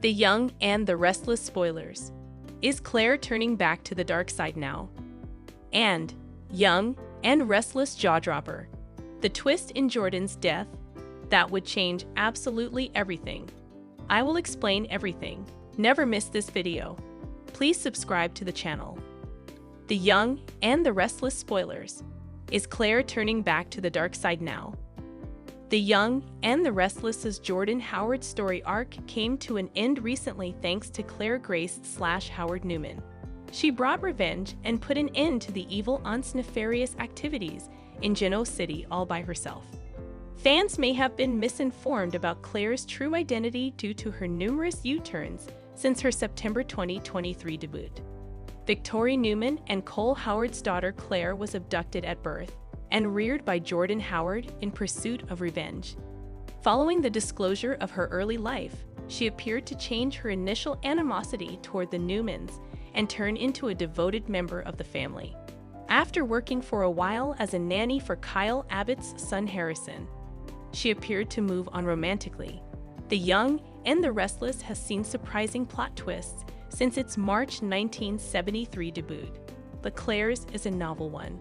The Young and the Restless spoilers. Is Claire turning back to the dark side now? And Young and Restless jaw-dropper. The twist in Jordan's death that would change absolutely everything. I will explain everything. Never miss this video. Please subscribe to the channel. The Young and the Restless spoilers. Is Claire turning back to the dark side now? The Young and the Restless's Jordan Howard story arc came to an end recently thanks to Claire Grace/Howard Newman. She brought revenge and put an end to the evil aunt's nefarious activities in Genoa City all by herself. Fans may have been misinformed about Claire's true identity due to her numerous U-turns since her September 2023 debut. Victoria Newman and Cole Howard's daughter Claire was abducted at birth and reared by Jordan Howard in pursuit of revenge. Following the disclosure of her early life, she appeared to change her initial animosity toward the Newmans and turn into a devoted member of the family. After working for a while as a nanny for Kyle Abbott's son Harrison, she appeared to move on romantically. The Young and the Restless has seen surprising plot twists since its March 1973 debut, but Claire's is a novel one.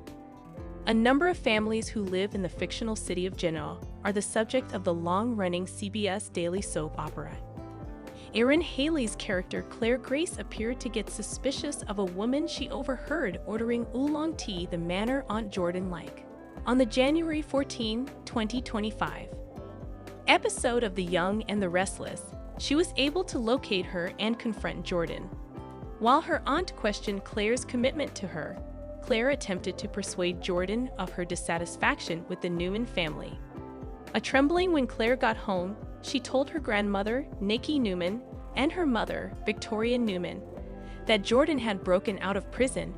A number of families who live in the fictional city of Genoa are the subject of the long-running CBS daily soap opera. Erin Haley's character Claire Grace appeared to get suspicious of a woman she overheard ordering oolong tea the manner Aunt Jordan liked. On the January 14, 2025 episode of The Young and the Restless, she was able to locate her and confront Jordan. While her aunt questioned Claire's commitment to her, Claire attempted to persuade Jordan of her dissatisfaction with the Newman family. Trembling when Claire got home, she told her grandmother, Nikki Newman, and her mother, Victoria Newman, that Jordan had broken out of prison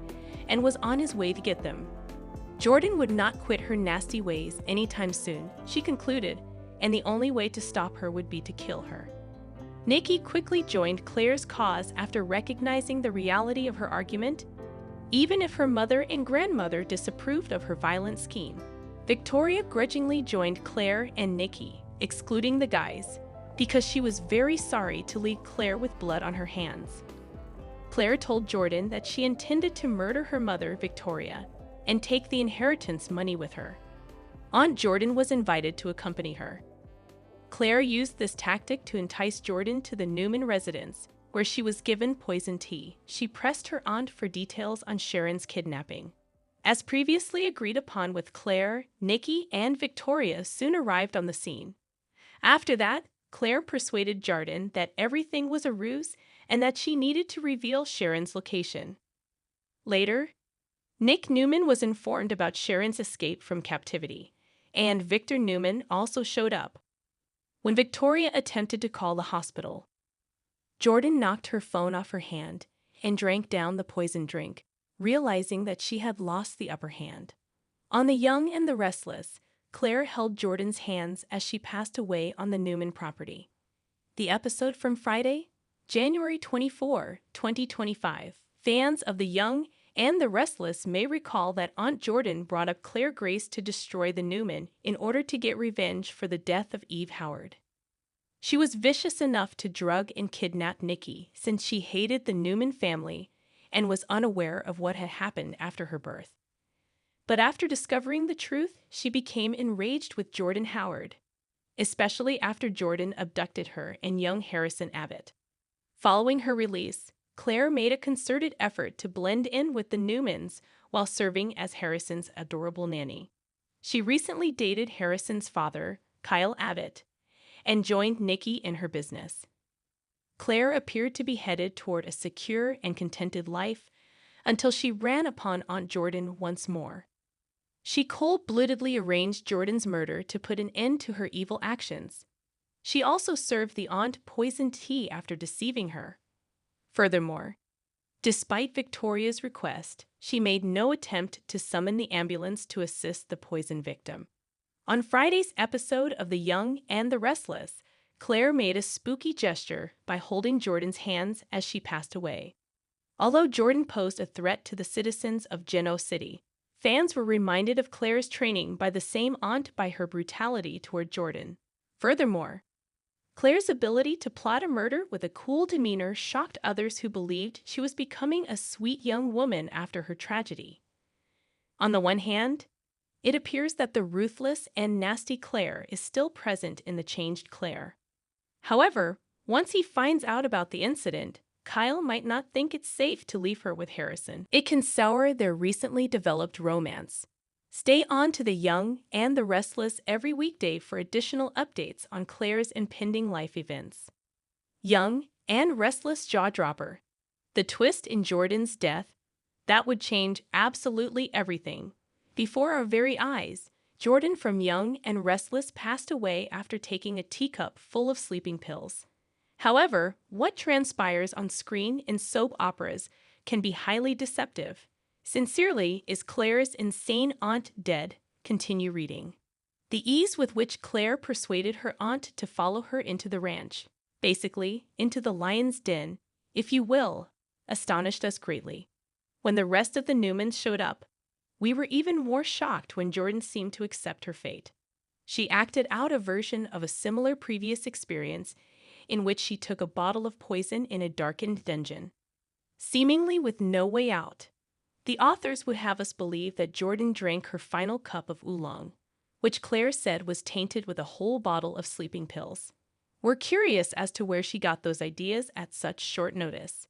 and was on his way to get them. Jordan would not quit her nasty ways anytime soon, she concluded, and the only way to stop her would be to kill her. Nikki quickly joined Claire's cause after recognizing the reality of her argument. Even if her mother and grandmother disapproved of her violent scheme, Victoria grudgingly joined Claire and Nikki, excluding the guys, because she was very sorry to leave Claire with blood on her hands. Claire told Jordan that she intended to murder her mother, Victoria, and take the inheritance money with her. Aunt Jordan was invited to accompany her. Claire used this tactic to entice Jordan to the Newman residence, where she was given poison tea. She pressed her aunt for details on Sharon's kidnapping. As previously agreed upon with Claire, Nikki and Victoria soon arrived on the scene. After that, Claire persuaded Jordan that everything was a ruse and that she needed to reveal Sharon's location. Later, Nick Newman was informed about Sharon's escape from captivity, and Victor Newman also showed up. When Victoria attempted to call the hospital, Jordan knocked her phone off her hand and drank down the poison drink, realizing that she had lost the upper hand. On The Young and the Restless, Claire held Jordan's hands as she passed away on the Newman property. The episode from Friday, January 24, 2025. Fans of The Young and the Restless may recall that Aunt Jordan brought up Claire Grace to destroy the Newman in order to get revenge for the death of Eve Howard. She was vicious enough to drug and kidnap Nikki since she hated the Newman family and was unaware of what had happened after her birth. But after discovering the truth, she became enraged with Jordan Howard, especially after Jordan abducted her and young Harrison Abbott. Following her release, Claire made a concerted effort to blend in with the Newmans while serving as Harrison's adorable nanny. She recently dated Harrison's father, Kyle Abbott, and joined Nikki in her business. Claire appeared to be headed toward a secure and contented life until she ran upon Aunt Jordan once more. She cold-bloodedly arranged Jordan's murder to put an end to her evil actions. She also served the aunt poisoned tea after deceiving her. Furthermore, despite Victoria's request, she made no attempt to summon the ambulance to assist the poison victim. On Friday's episode of The Young and the Restless, Claire made a spooky gesture by holding Jordan's hands as she passed away. Although Jordan posed a threat to the citizens of Genoa City, fans were reminded of Claire's training by the same aunt by her brutality toward Jordan. Furthermore, Claire's ability to plot a murder with a cool demeanor shocked others who believed she was becoming a sweet young woman after her tragedy. On the one hand, it appears that the ruthless and nasty Claire is still present in the changed Claire. However, once he finds out about the incident, Kyle might not think it's safe to leave her with Harrison. It can sour their recently developed romance. Stay on to The Young and the Restless every weekday for additional updates on Claire's impending life events. Young and Restless jaw-dropper. The twist in Jordan's death, that would change absolutely everything. Before our very eyes, Jordan from Young and Restless passed away after taking a teacup full of sleeping pills. However, what transpires on screen in soap operas can be highly deceptive. Sincerely, is Claire's insane aunt dead? Continue reading. The ease with which Claire persuaded her aunt to follow her into the ranch, basically, into the lion's den, if you will, astonished us greatly. When the rest of the Newmans showed up, we were even more shocked when Jordan seemed to accept her fate. She acted out a version of a similar previous experience in which she took a bottle of poison in a darkened dungeon, seemingly with no way out. The authors would have us believe that Jordan drank her final cup of oolong, which Claire said was tainted with a whole bottle of sleeping pills. We're curious as to where she got those ideas at such short notice.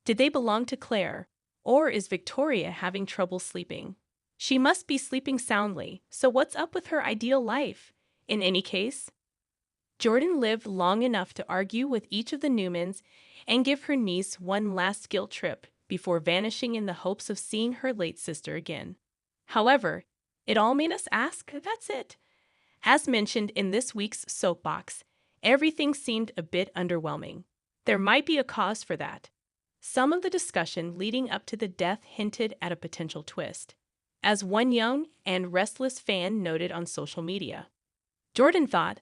Did they belong to Claire, or is Victoria having trouble sleeping? She must be sleeping soundly, so what's up with her ideal life? In any case, Jordan lived long enough to argue with each of the Newmans and give her niece one last guilt trip before vanishing in the hopes of seeing her late sister again. However, it all made us ask, that's it. As mentioned in this week's soapbox, everything seemed a bit underwhelming. There might be a cause for that. Some of the discussion leading up to the death hinted at a potential twist, as one Young and Restless fan noted on social media. Jordan thought,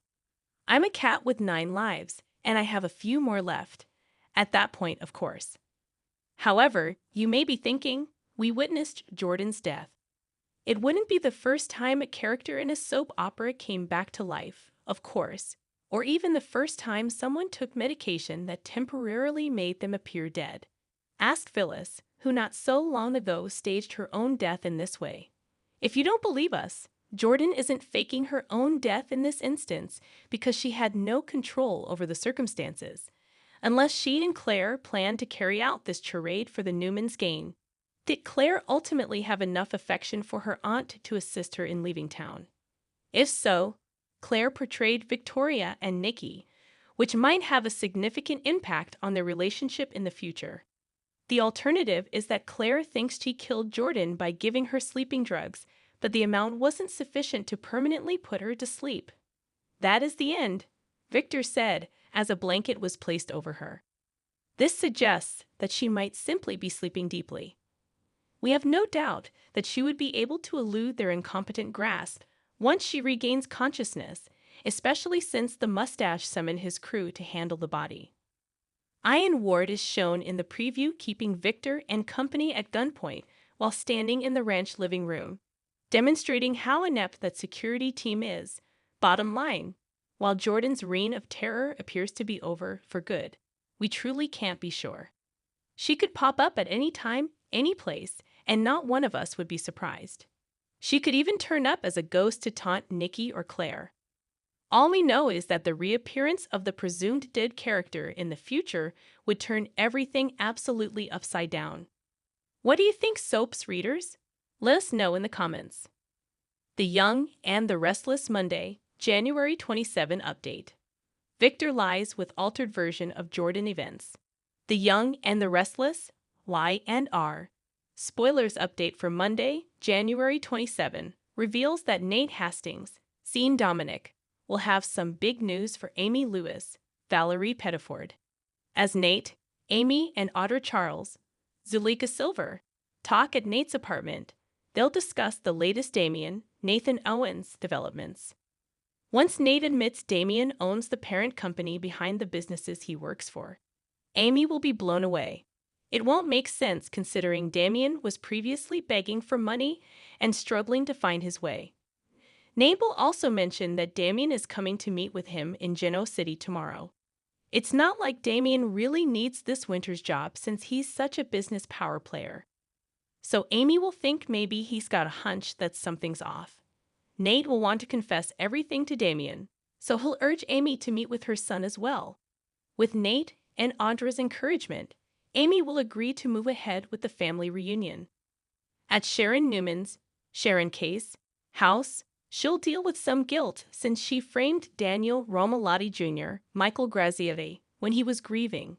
I'm a cat with 9 lives, and I have a few more left. At that point, of course. However, you may be thinking, we witnessed Jordan's death. It wouldn't be the first time a character in a soap opera came back to life, of course, or even the first time someone took medication that temporarily made them appear dead. Ask Phyllis, who not so long ago staged her own death in this way. If you don't believe us, Jordan isn't faking her own death in this instance because she had no control over the circumstances, unless she and Claire planned to carry out this charade for the Newmans' gain. Did Claire ultimately have enough affection for her aunt to assist her in leaving town? If so, Claire portrayed Victoria and Nikki, which might have a significant impact on their relationship in the future. The alternative is that Claire thinks she killed Jordan by giving her sleeping drugs, but the amount wasn't sufficient to permanently put her to sleep. That is the end, Victor said, as a blanket was placed over her. This suggests that she might simply be sleeping deeply. We have no doubt that she would be able to elude their incompetent grasp once she regains consciousness, especially since the mustache summoned his crew to handle the body. Ian Ward is shown in the preview keeping Victor and company at gunpoint while standing in the ranch living room, demonstrating how inept that security team is. Bottom line, while Jordan's reign of terror appears to be over for good, we truly can't be sure. She could pop up at any time, any place, and not one of us would be surprised. She could even turn up as a ghost to taunt Nikki or Claire. All we know is that the reappearance of the presumed dead character in the future would turn everything absolutely upside down. What do you think, soaps readers? Let us know in the comments. The Young and the Restless Monday, January 27 update. Victor lies with altered version of Jordan events. The Young and the Restless, Y and R. Spoilers update for Monday, January 27, reveals that Nate Hastings, seen Dominic, will have some big news for Amy Lewis, Valerie Pettiford. As Nate, Amy, and Audra Charles, Zuleika Silver, talk at Nate's apartment, they'll discuss the latest Damien, Nathan Owens developments. Once Nate admits Damien owns the parent company behind the businesses he works for, Amy will be blown away. It won't make sense considering Damien was previously begging for money and struggling to find his way. Nate will also mention that Damien is coming to meet with him in Geno City tomorrow. It's not like Damien really needs this winter's job since he's such a business power player. So Amy will think maybe he's got a hunch that something's off. Nate will want to confess everything to Damien, so he'll urge Amy to meet with her son as well. With Nate and Audra's encouragement, Amy will agree to move ahead with the family reunion. At Sharon Newman's, Sharon Case, house, she'll deal with some guilt since she framed Daniel Romalotti Jr., Michael Grazieri, when he was grieving.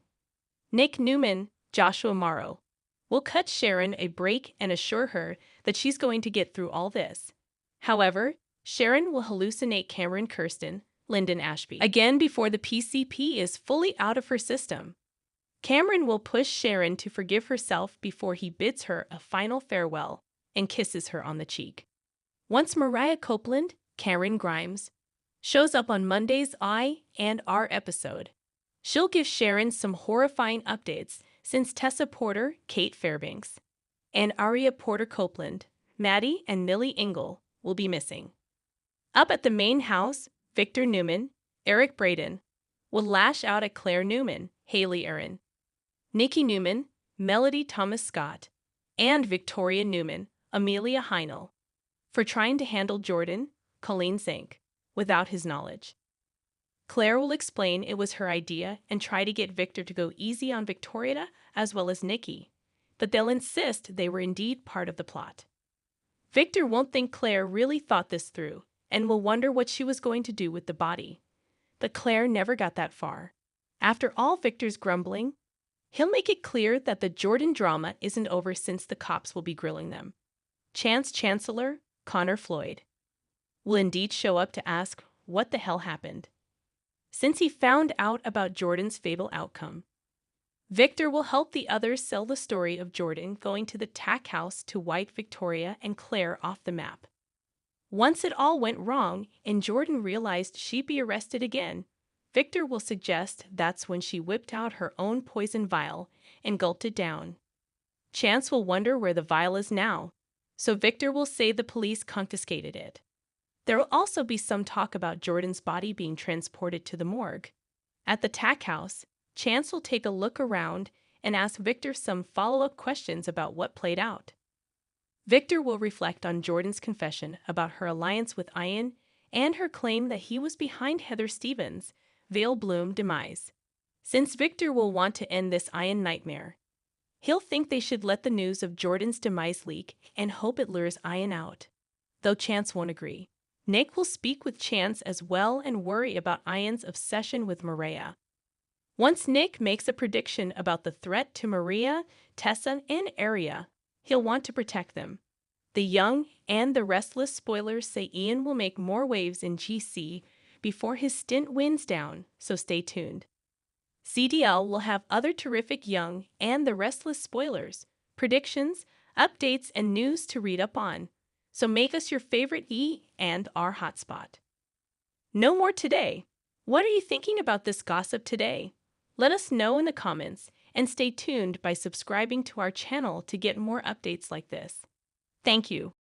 Nick Newman, Joshua Morrow, will cut Sharon a break and assure her that she's going to get through all this. However, Sharon will hallucinate Cameron Kirsten, Lyndon Ashby, again before the PCP is fully out of her system. Cameron will push Sharon to forgive herself before he bids her a final farewell and kisses her on the cheek. Once Mariah Copeland, Karen Grimes, shows up on Monday's I and R episode, she'll give Sharon some horrifying updates since Tessa Porter, Kate Fairbanks, and Aria Porter Copeland, Maddie, and Millie Engel will be missing. Up at the main house, Victor Newman, Eric Braden, will lash out at Claire Newman, Haley Aaron, Nikki Newman, Melody Thomas Scott, and Victoria Newman, Amelia Heinel, for trying to handle Jordan, Colleen Zink, without his knowledge. Claire will explain it was her idea and try to get Victor to go easy on Victoria as well as Nikki, but they'll insist they were indeed part of the plot. Victor won't think Claire really thought this through and will wonder what she was going to do with the body. But Claire never got that far. After all Victor's grumbling, he'll make it clear that the Jordan drama isn't over since the cops will be grilling them. Chance Chancellor, Connor Floyd, will indeed show up to ask what the hell happened. Since he found out about Jordan's fatal outcome, Victor will help the others sell the story of Jordan going to the tack house to wipe Victoria and Claire off the map. Once it all went wrong and Jordan realized she'd be arrested again, Victor will suggest that's when she whipped out her own poison vial and gulped it down. Chance will wonder where the vial is now, so Victor will say the police confiscated it. There will also be some talk about Jordan's body being transported to the morgue. At the tack house, Chance will take a look around and ask Victor some follow-up questions about what played out. Victor will reflect on Jordan's confession about her alliance with Ian and her claim that he was behind Heather Stevens' Vale Bloom demise. Since Victor will want to end this Ian nightmare, he'll think they should let the news of Jordan's demise leak and hope it lures Ian out. Though Chance won't agree. Nick will speak with Chance as well and worry about Ian's obsession with Maria. Once Nick makes a prediction about the threat to Maria, Tessa, and Aria, he'll want to protect them. The Young and the Restless spoilers say Ian will make more waves in GC before his stint winds down, so stay tuned. CDL will have other terrific Young and the Restless spoilers, predictions, updates, and news to read up on, so make us your favorite E and R hotspot. No more today. What are you thinking about this gossip today? Let us know in the comments and stay tuned by subscribing to our channel to get more updates like this. Thank you.